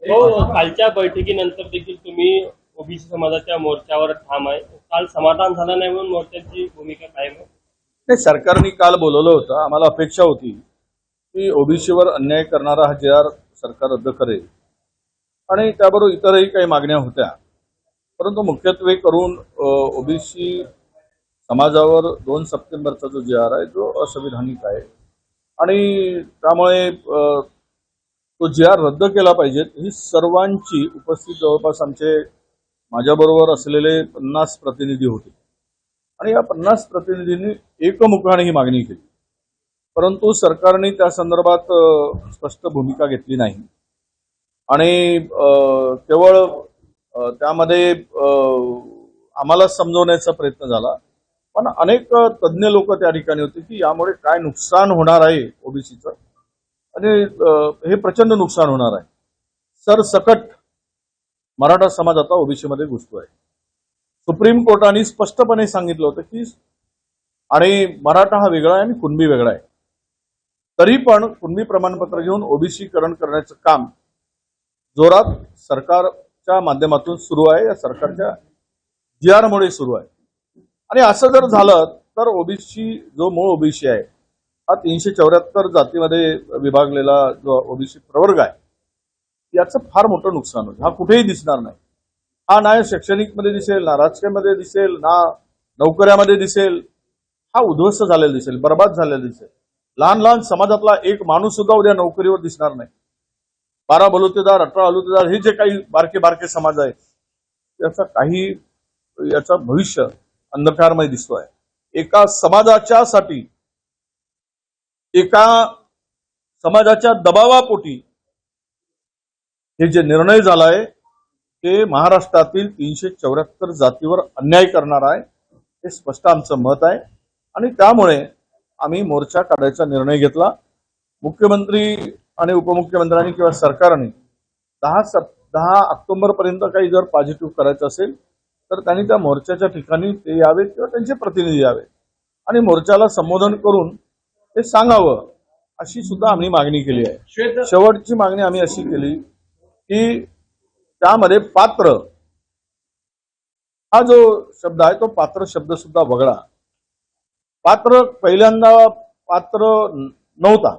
हो, कालच्या बैठकीनंतर देखील तुम्ही ओबीसी समाजाच्या मोर्चावर ठाम आहे. काल समाधान झालं नाही म्हणून मोर्चाची भूमिका कायम आहे. नाही, सरकारने काल बोलवलं होतं. आम्हाला अपेक्षा होती की ओबीसीवर अन्याय करणारा हा जे आर सरकार रद्द करेल आणि त्याबरोबर इतरही काही मागण्या होत्या. परंतु मुख्यत्वे करून ओबीसी समाजावर 2 सप्टेंबरचा जो जे आर आहे तो असंविधानिक आहे आणि त्यामुळे तो जे आर रद्द केला पाहिजे. ही सर्वांची उपस्थित जवळपास आमचे माझ्याबरोबर असलेले 50 प्रतिनिधी होते आणि या 50 प्रतिनिधींनी एकमुखाने ही मागणी केली. परंतु सरकारने त्या संदर्भात स्पष्ट भूमिका घेतली नाही आणि केवळ त्यामध्ये आम्हाला समजवण्याचा प्रयत्न झाला. पण अनेक तज्ज्ञ लोक त्या ठिकाणी होते की यामुळे काय नुकसान होणार आहे ओबीसीचं आणि हे प्रचंड नुकसान होणार आहे. सरसकट मराठा समाज आता ओबीसीमध्ये घुसतोय. सुप्रीम कोर्टाने स्पष्टपणे सांगितलं होतं की आणि मराठा हा वेगळा आहे आणि कुणबी वेगळा आहे. तरी पण कुणबी प्रमाणपत्र घेऊन ओबीसीकरण करण्याचं काम जोरात सरकारच्या माध्यमातून सुरू आहे. या सरकारच्या जी आर मुळे सुरू आहे आणि असं जर झालं तर ओबीसी जो मूळ ओबीसी आहे हा 374 जातीमध्ये विभागलेला जो ओबीसी प्रवर्ग आहे याचं फार मोठं नुकसान होईल. हा कुठेही दिसणार नाही. हा ना शैक्षणिक मध्ये दिसेल, ना राजकीयमध्ये दिसेल, ना नोकऱ्यामध्ये दिसेल. हा उद्ध्वस्त झालेला दिसेल, बर्बाद झालेला दिसेल. लहान लहान समाजातला एक माणूस सुद्धा उद्या नोकरीवर दिसणार नाही. 12 बलुतेदार, 18 बलुतेदार हे जे काही बारके बारके समाज आहेत याचं भविष्य अंधकारमय दिसतोय. एका समाजाच्यासाठी एका समाजाच्या दबावापोटी हे जे निर्णय झालाय ते महाराष्ट्रातील 374 जातीवर अन्याय करणार आहे. हे स्पष्ट आमचं मत आहे आणि त्यामुळे आम्ही मोर्चा काढायचा निर्णय घेतला. मुख्यमंत्री आणि उपमुख्यमंत्र्यांनी किंवा सरकारने 10 ऑक्टोबर पर्यंत काही जर पॉझिटिव्ह करायचं असेल तर त्यांनी त्या मोर्चाच्या ठिकाणी ते यावेत किंवा त्यांचे प्रतिनिधी यावेत आणि मोर्चाला संबोधन करून ते सांगावं अशी सुद्धा आम्ही मागणी केली आहे. शेवटची मागणी आम्ही अशी केली की त्यामध्ये पात्र हा जो शब्द आहे तो पात्र शब्द सुद्धा वगळा. पात्र पहिल्यांदा पात्र नव्हता,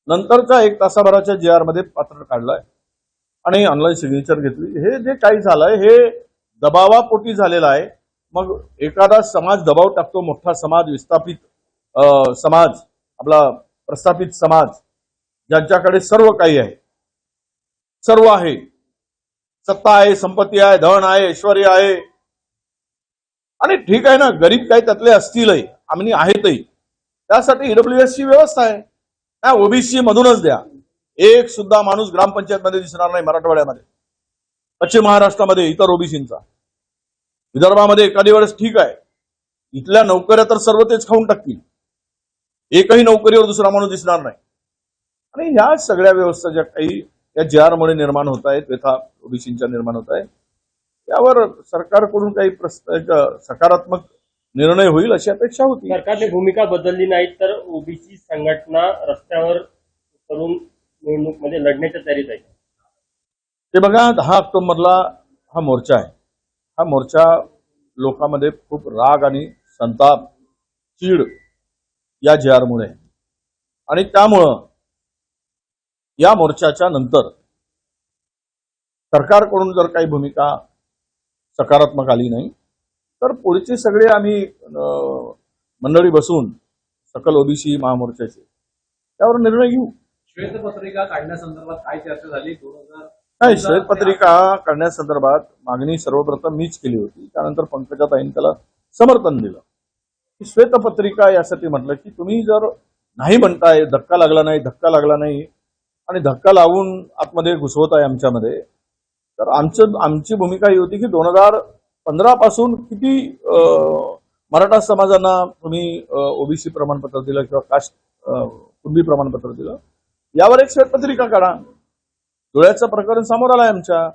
नंतरच्या 1 तासाभराच्या जी आर मध्ये पात्र काढलाय आणि ऑनलाईन सिग्नेचर घेतली. हे जे काही झालंय हे दबावापोटी झालेलं आहे. मग एखादा समाज दबाव टाकतो, मोठा समाज, विस्थापित समाज, आपला प्रस्थापित समाज ज्यांच्याकडे सर्व काही आहे, सर्व आहे, सत्ता आहे, संपत्ती आहे, धन आहे, ऐश्वर्य आहे आणि ठीक आहे ना, गरीब काही त्यातले असतीलही, आम्ही आहेतही. त्यासाठी ईडब्ल्यूएस ची व्यवस्था आहे. ना ओबीसी मधूनच द्या. एक सुद्धा माणूस ग्रामपंचायत मध्ये दिसणार नाही मराठवाड्यामध्ये, पश्चिम महाराष्ट्रामध्ये इतर ओबीसींचा. विदर्भामध्ये एखादी वेळेस ठीक आहे, इथल्या नोकऱ्या तर सर्व तेच खाऊन टाकतील. एकही नोकरीवर दुसरा माणूस दिसणार नाही. आणि ह्या सगळ्या व्यवस्था ज्या काही या जी आर मुळे निर्माण होत आहेत, व्यथा ओबीसींच्या निर्माण होत आहे, यावर सरकारकडून काही सकारात्मक निर्णय होईल अशी अपेक्षा होती. सरकारने भूमिका बदलली नाही तर ओबीसी संघटना रस्त्यावर करून निवडणूकमध्ये लढण्याच्या तयारीत आहे. ते बघा, 10 ऑक्टोबरला हा मोर्चा आहे. हा मोर्चा लोकांमध्ये खूप राग आणि संताप, चीड या जी आर मुळे आणि त्यामुळं या मोर्चाच्या नंतर सरकारकडून जर काही भूमिका सकारात्मक आली नाही तर पुढचे सगळे आम्ही मंडळी बसून सकल ओबीसी महामोर्चाचे त्यावर निर्णय घेऊ. श्वेतपत्रिका काढण्यासंदर्भात काय चर्चा झाली? नाही, श्वेतपत्रिका काढण्यासंदर्भात मागणी सर्वप्रथम मीच केली होती. त्यानंतर पंकजाताईंनी त्याला समर्थन दिलं. श्वेतपत्रिका यासाठी म्हटलं की तुम्ही जर नाही म्हणताय, धक्का लागला नाही आणि धक्का लावून आतमध्ये घुसवत आहे आमच्यामध्ये, तर आमची भूमिका ही होती की 2015 पासून किती मराठा समाजांना तुम्ही ओबीसी प्रमाणपत्र दिलं किंवा कास्ट कुणबी प्रमाणपत्र दिलं, यावर एक श्वेतपत्रिका काढा. धुळ्याचं प्रकरण समोर आलंय आमच्या.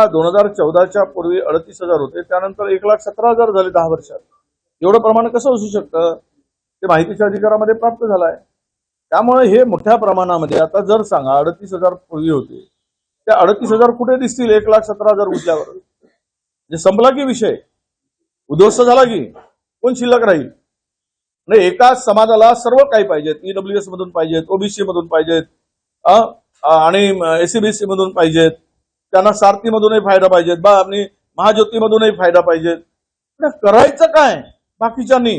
2014च्या पूर्वी 38,000 होते, त्यानंतर 1,17,000 झाले 10 वर्षात. एवढं प्रमाण कसं असू शकतं? ते माहितीच्या अधिकारामध्ये प्राप्त झालंय. त्यामुळे हे मोठ्या प्रमाणामध्ये आता जर सांगा 38,000 पूर्वी होते, त्या 38,000 कुठे दिसतील 1,17,000 उठल्यावर? म्हणजे संपला की विषय, उद्ध्वस्त झाला की कोण शिल्लक राहील? नाही, एकाच समाजाला सर्व काही पाहिजेत, ईडब्ल्यूएस मधून पाहिजेत, ओबीसी मधून पाहिजेत, आणि एससीबीसी मधून पाहिजेत, त्यांना सारथी मधूनही फायदा पाहिजेत, आणि महाज्योतीमधूनही फायदा पाहिजेत. करायचं काय? बाकीच्यांनी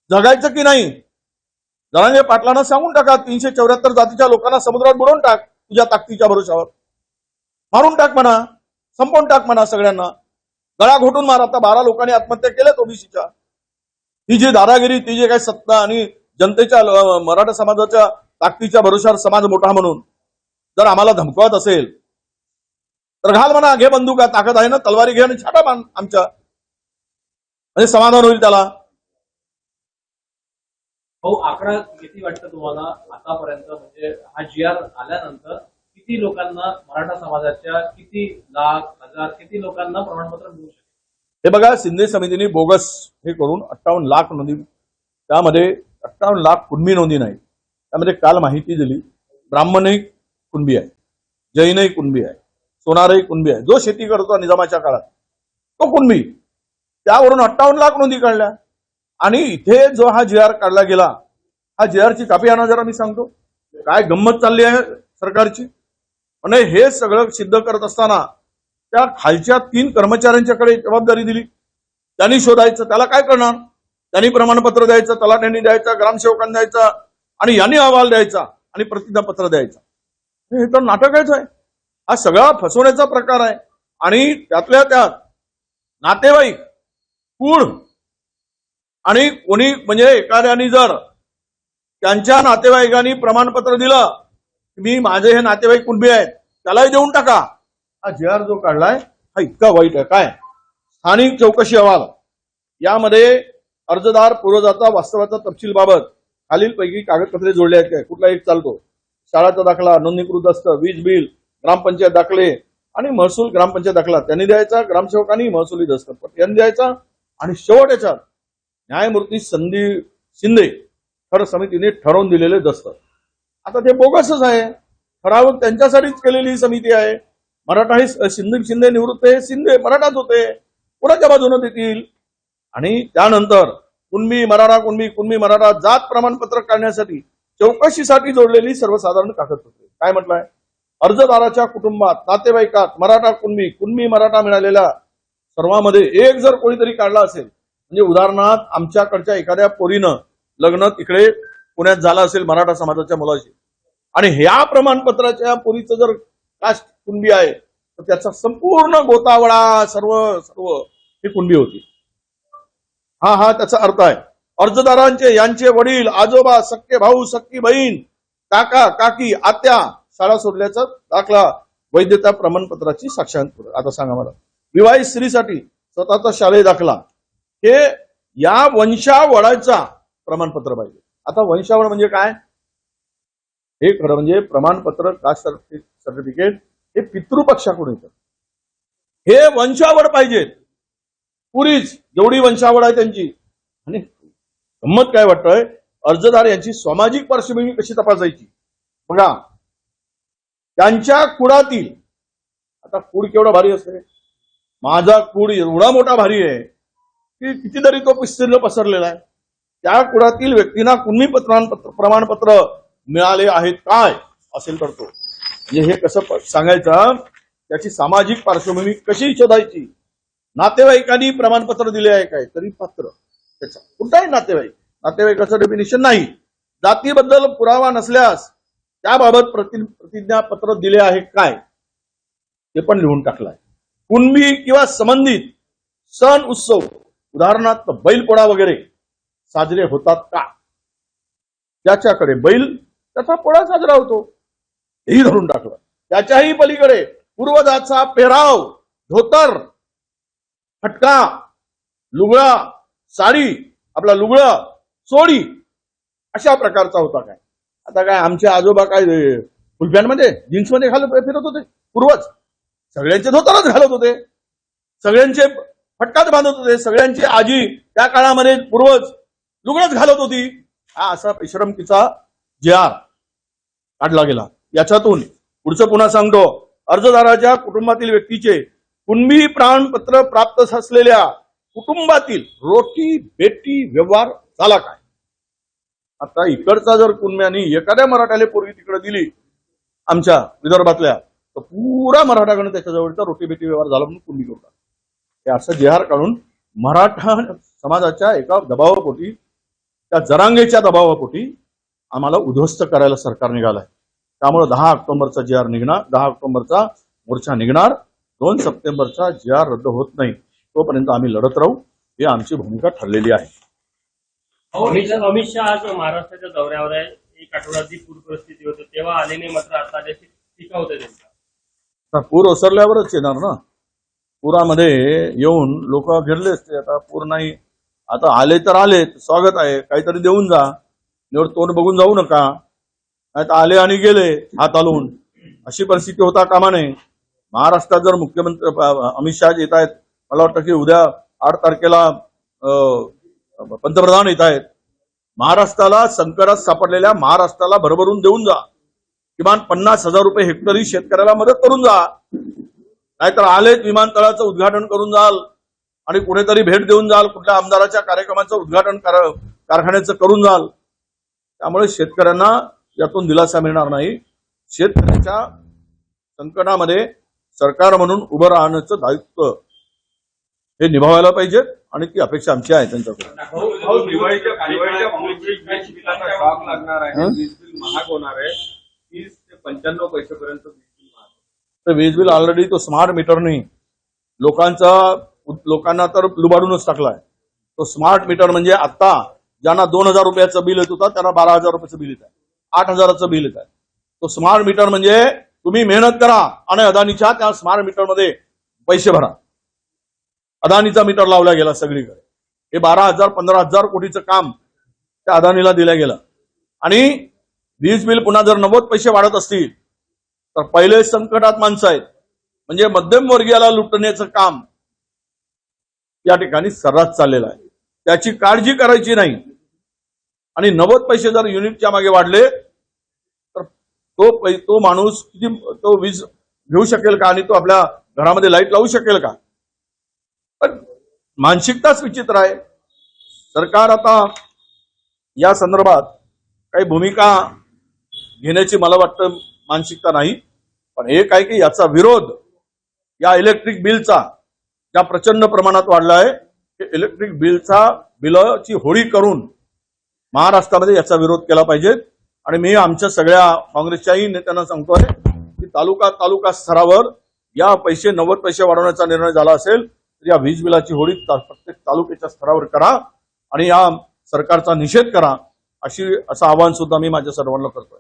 जगायचं की नाही? जरांगे पाटलांना सांगून टाका, 374 जातीच्या लोकांना समुद्रात बुडवून टाक तुझ्या ताकदीच्या भरोशावर, मारून टाक म्हणा, संपवून टाक म्हणा, सगळ्यांना गळा घोटून मार. आता 12 लोकांनी आत्महत्या केल्यात ओबीसीच्या. ही जी दादागिरी, ती जे काही सत्ता आणि जनतेच्या मराठा समाजाच्या ताकदीच्या भरोशावर समाज मोठा म्हणून जर आम्हाला धमकवत असेल तर घाल म्हणा, घे बंदुका, ताकद आहे ना, तलवारी घे आणि छाटा मान आमच्या, म्हणजे समाधान होईल त्याला. हो, आकडा किती वाटतं तुम्हाला आतापर्यंत, म्हणजे हा GR आल्यानंतर किती लोकांना, मराठा समाजाच्या किती लाख, हजार, किती लोकांना प्रमाणपत्र मिळू शकते? हे बघा, शिंदे समितीने बोगस हे करून 58 लाख नोंदी, त्यामध्ये 58 लाख कुणबी नोंदी नाही. त्यामध्ये काल माहिती दिली, ब्राह्मणही कुणबी आहे, जैनही कुणबी आहे, सोनारही कुणबी आहे, जो शेती करतो निजामाच्या काळात तो कुणबी, त्यावरून 58 लाख नोंदी काढल्या. आणि इथे जो हा GR काढला गेला, हा GRची कापी आणा जरा, मी सांगतो काय गंमत चालली आहे सरकारची. आणि हे सगळं सिद्ध करत असताना त्या खालच्या 3 कर्मचाऱ्यांच्याकडे जबाबदारी दिली, त्यांनी शोधायचं, त्याला काय करणार? त्यांनी प्रमाणपत्र द्यायचं, तलाठ्यांनी द्यायचं, ग्रामसेवकांनी द्यायचा, आणि यांनी अहवाल द्यायचा आणि प्रतिज्ञापत्र द्यायचं. हे तर नाटकच आहे. हा सगळा फसवण्याचा प्रकार आहे. आणि त्यातल्या त्यात नातेवाईक, कुळ, आणि कोणी म्हणजे एखाद्याने जर त्यांच्या नातेवाईकांनी प्रमाणपत्र दिलं, मी माझे हे नातेवाईक कुणबी आहेत, त्यालाही देऊन टाका. हा GR जो काढलाय हा इतका वाईट आहे. काय? स्थानिक चौकशी अहवाल, यामध्ये अर्जदार पुरोजाचा वास्तवाचा तपशीलबाबत खालीलपैकी कागदपत्रे जोडले आहेत काय? कुठला एक चालतो? शाळाचा दाखला, नोंदणीकृत दस्त, वीज बिल, ग्रामपंचायत दाखले आणि महसूल ग्रामपंचायत दाखला त्यांनी द्यायचा, ग्रामसेवकांनी महसुली दस्तपत्र यांनी द्यायचा. आणि शेवट याच्यात न्यायमूर्ती संदीप शिंदे खर समितीने ठरवून दिलेले दस्त. आता ते बोगसच आहे, ठराव त्यांच्यासाठीच केलेली ही समिती आहे. मराठा हे संदीप शिंदे निवृत्त, हे शिंदे मराठाच होते, कोणाच्या बाजूने देतील? आणि त्यानंतर कुणबी मराठा, कुणबी मराठा जात प्रमाणपत्र काढण्यासाठी चौकशीसाठी जोडलेली सर्वसाधारण कागदपत्रे. काय म्हटलंय? अर्जदाराच्या कुटुंबात, नातेवाईकात मराठा, कुणबी मराठा मिळालेल्या सर्वांमध्ये एक जर कोणीतरी काढला असेल, म्हणजे उदाहरणार्थ आमच्याकडच्या एखाद्या पोरीनं लग्न तिकडे पुण्यात झालं असेल मराठा समाजाच्या मुलाशी, आणि ह्या प्रमाणपत्राच्या पोरीचं जर कास्ट कुणबी आहे, तर त्याचा संपूर्ण गोतावळा सर्व ही कुणबी होती. हा त्याचा अर्थ आहे. अर्जदारांचे यांचे वडील, आजोबा, सख्खे भाऊ, सख्खी बहीण, काका, काकी, आत्या शाळा सोडल्याचा दाखला, वैधता प्रमाणपत्राची साक्षांतर. आता सांगा मला, विवाहित स्त्रीसाठी स्वतःचा शालेय दाखला, हे या वंशावळाचा प्रमाणपत्र पाहिजे. आता वंशावळ म्हणजे काय? हे खरं म्हणजे प्रमाणपत्र, कास्ट सर्टिफिकेट हे पितृपक्षाकडून येतं. हे वंशावळ पाहिजेत, पुरीच जेवढी वंशावळ आहे त्यांची. आणि गंमत काय वाटतंय, अर्जदार यांची सामाजिक पार्श्वभूमी कशी तपासायची बघा. त्यांच्या कुळातील, आता कुळ केवढा भारी असते, माझा कुळ एवढा मोठा भारी आहे की कितीतरी तो विस्तीर्ण पसरलेला आहे. त्या कुळातील व्यक्तींना कुणबी प्रमाणपत्र मिळाले आहेत काय असेल तर तो, म्हणजे हे कसं सांगायचं, त्याची सामाजिक पार्श्वभूमी कशी शोधायची. नातेवाईकांनी प्रमाणपत्र दिले आहे काय, तरी पात्र त्याचा कुठलाही नातेवाईकाचं डेफिनेशन नाही. जातीबद्दल पुरावा नसल्यास त्याबाबत प्रतिज्ञापत्र दिले आहे काय ते पण लिहून टाकलाय. कुणबी किंवा संबंधित सण उत्सव, उदाहरणार्थ बैलपोळा वगैरे साजरे होतात का? ज्याच्याकडे बैल त्याचा पोळा साजरा होतो, हेही धरून टाकलं. त्याच्याही पलीकडे पूर्वजाचा पेहराव, धोतर, फटका, लुगडा, साडी, आपला लुगडं, चोळी अशा प्रकारचा होता काय? आता काय आमचे आजोबा काय फुलपॅन्टमध्ये, जीन्समध्ये फिरत होते? पूर्वज सगळ्यांचे धोतरच घालत होते, सगळ्यांचे फटकाच बांधत होते, सगळ्यांची आजी त्या काळामध्ये पूर्वज लुगडच घालत होती. हा असा परिश्रमकीचा GR काढला गेला. याच्यातून पुढचं पुन्हा सांगतो, अर्जदाराच्या कुटुंबातील व्यक्तीचे कुणबी प्रमाणपत्र प्राप्त असलेल्या कुटुंबातील रोटी बेटी व्यवहार झाला काय? आता इकडचा जर कुणब्यानी एखाद्या मराठ्याला पोरगी तिकडे दिली आमच्या विदर्भातल्या, तर पुरा मराठाकडे त्याच्याजवळचा रोटी बेटी व्यवहार झाला म्हणून कुणबी करतात. हे असं जेहार काढून मराठा समाजाच्या एका दबावापोटी, त्या जरांगेच्या दबावापोटी आम्हाला उद्ध्वस्त करायला सरकार निघालंय. त्यामुळे 10 ऑक्टोबरचा जी आर निघणार, 10 ऑक्टोबरचा मोर्चा निघणार. 2 सप्टेंबरचा जी आर रद्द होत नाही तोपर्यंत आम्ही लढत राहू, ही आमची भूमिका ठरलेली आहे. अमित शहा आज महाराष्ट्राच्या दौऱ्यावर आहे. एक आठवड्याची पूर परिस्थिती होती तेव्हा आले नाही, मात्र आता त्याची टीका होते त्यांचा. आता पूर ओसरल्यावरच येणार ना. पुरामध्ये येऊन लोक घेरले असते. आता पूर नाही, आता आले तर आले, स्वागत आहे, काहीतरी देऊन जा, निवड तोंड बघून जाऊ नका. नाही तर आले आणि गेले हात हलवून, अशी परिस्थिती होता कामा नये. महाराष्ट्रात जर मुख्यमंत्री अमित शहा येत आहेत, मला वाटतं की उद्या 8 तारखेला पंतप्रधान येत आहेत. महाराष्ट्राला संकटात सापडलेल्या महाराष्ट्राला भरभरून देऊन जा. किमान 50,000 रुपये हेक्टरी शेतकऱ्याला मदत करून जा. नाहीतर आलेच विमानतळाचं उद्घाटन करून जाल आणि कुठेतरी भेट देऊन जाल, कुठल्या आमदाराच्या कार्यक्रमाचं उद्घाटन कारखान्याचं करून जाल. त्यामुळे शेतकऱ्यांना यातून दिलासा मिळणार नाही. शेतकऱ्याच्या संकटामध्ये सरकार म्हणून उभं राहण्याचं दायित्व हे निभावायला पाहिजे आणि ती अपेक्षा आमची आहे त्यांच्याकडून. दिवाळीच्या स्टॉक लागणार आहे, वीज बिल महाग होणार आहे, 30 ते 95 पैसेपर्यंत वीज बिल महाग. तर वीज बिल ऑलरेडी तो स्मार्ट मीटरने लोकांना तर लुबाडूनच टाकलाय. तो स्मार्ट मीटर म्हणजे आता ज्यांना 2,000 रुपयाचं बिल येत होतं त्यांना 12,000 रुपयाचं बिल येत आहे, 8,000चं बिल येत आहे. तो स्मार्ट मीटर म्हणजे तुम्ही मेहनत करा आणि अदानीच्या त्या स्मार्ट मीटरमध्ये पैसे भरा. अदानीचा मीटर लावला गेला सगळीकडे. हे 12,000 15,000 कोटीचं काम त्या अदानीला दिलं गेलं. आणि वीज बिल पुन्हा जर 90 पैसे वाढत असतील तर पहिले संकटात माणसं आहेत, म्हणजे मध्यमवर्गीयाला लुटण्याचं काम या ठिकाणी सर्रास चाललेलं आहे. त्याची काळजी करायची नाही. आणि 90 पैसे जर युनिटच्या मागे वाढले तर तो माणूस किती तो वीज घेऊ शकेल का आणि तो आपल्या घरामध्ये लाईट लावू शकेल का? पण मानसिकताच विचित्र आहे. सरकार आता या संदर्भात काही भूमिका घेण्याची मला वाटतं मानसिकता नाही. पण एक आहे की याचा विरोध या इलेक्ट्रिक बिलचा ज्या प्रचंड प्रमाणात वाढला आहे, इलेक्ट्रिक बिलाची होळी करून महाराष्ट्रामध्ये याचा विरोध केला पाहिजे. आणि मी आमच्या सगळ्या काँग्रेसच्याही नेत्यांना सांगतोय की तालुका स्तरावर या 90 पैसे वाढवण्याचा निर्णय झाला असेल तर या वीज बिलाची होळी प्रत्येक तालुक्याच्या स्तरावर करा आणि या सरकारचा निषेध करा, असं आवाहन सुद्धा मी माझ्या सर्वांना करतोय.